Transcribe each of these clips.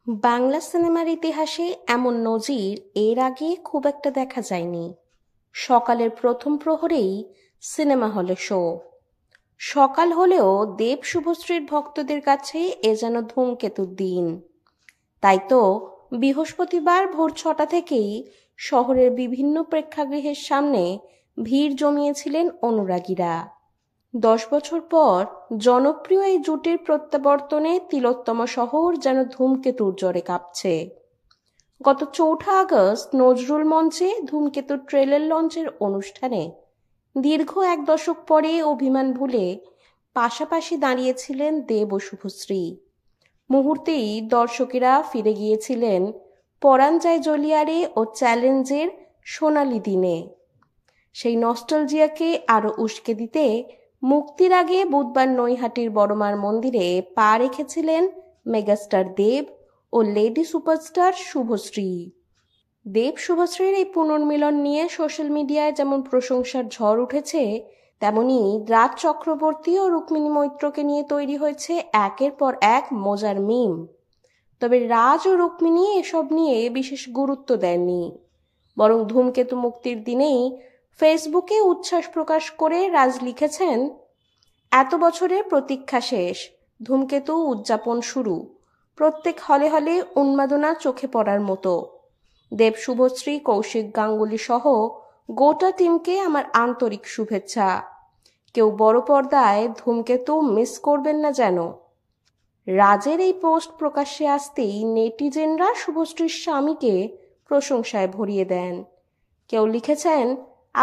বাংলা সিনেমার ইতিহাসে এমন নজির এর আগে খুব একটা দেখা যায়নি। সকালের প্রথম প্রহরেই সিনেমা হলে শো। সকাল হলেও দেব শুভশ্রীর ভক্তদের কাছে এ যেন ধূমকেতুর দিন। তাই তো বৃহস্পতিবার ভোর 6টা থেকেই শহরের বিভিন্ন প্রেক্ষাগৃহের সামনে ভিড় জমিয়েছিলেন অনুরাগীরা। 10 বছর পর জনপ্রিয় এই জুটির প্রত্যাবর্তনে তিলোত্তমা শহর যেন ধূমকেতুর জ্বরে কাঁপছে। গত 4 আগস্ট নজরুল মঞ্চে ধূমকেতুর ট্রেলার লঞ্চের অনুষ্ঠানে দীর্ঘ 1 দশক পরে অভিমান ভুলে পাশাপাশি দাঁড়িয়েছিলেন দেব ও শুভশ্রী। মুহূর্তেই দর্শকেরা ফিরে গিয়েছিলেন পরাণ যায় জলিয়ারে ও চ্যালেঞ্জের সোনালি দিনে। সেই নস্টালজিয়াকে আরো উস্কে দিতে মুক্তির আগে বুধবার নৈহাটির বড়মার মন্দিরে পা রেখেছিলেন মেগাস্টার দেব ও লেডি সুপারস্টার শুভশ্রী। দেব শুভশ্রীর এই পুনর্মিলন নিয়ে সোশ্যাল মিডিয়ায় যেমন প্রশংসার ঝড় উঠেছে, তেমনি রাজ চক্রবর্তী ও রুক্মিণী মৈত্রকে নিয়ে তৈরি হয়েছে একের পর এক মজার মিম। তবে রাজ ও রুক্মিণী এসব নিয়ে বিশেষ গুরুত্ব দেননি, বরং ধূমকেতু মুক্তির দিনেই ফেসবুকে উচ্ছ্বাস প্রকাশ করে রাজ লিখেছেন, এত বছরের প্রতীক্ষা শেষ, ধূমকেতু উদযাপন শুরু, প্রত্যেক হলে হলে উন্মাদনা চোখে পড়ার মতো। দেব শুভশ্রী কৌশিক গাঙ্গুলি সহ গোটা টিমকে আমার আন্তরিক শুভেচ্ছা। কেউ বড় পর্দায় ধূমকেতু মিস করবেন না যেন। রাজের এই পোস্ট প্রকাশ্যে আসতেই নেটিজেনরা শুভশ্রীর স্বামীকে প্রশংসায় ভরিয়ে দেন। কেউ লিখেছেন,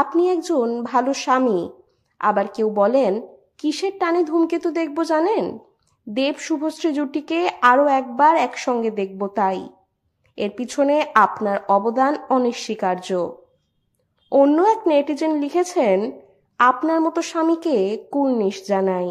আপনি একজন ভালো স্বামী। আবার কেউ বলেন, কিসের টানে ধূমকেতু দেখব জানেন, দেব শুভশ্রী জুটিকে আরো একবার একসঙ্গে দেখব তাই। এর পিছনে আপনার অবদান অনস্বীকার্য। অন্য এক নেটিজেন লিখেছেন, আপনার মতো স্বামীকে কুর্নিশ জানাই।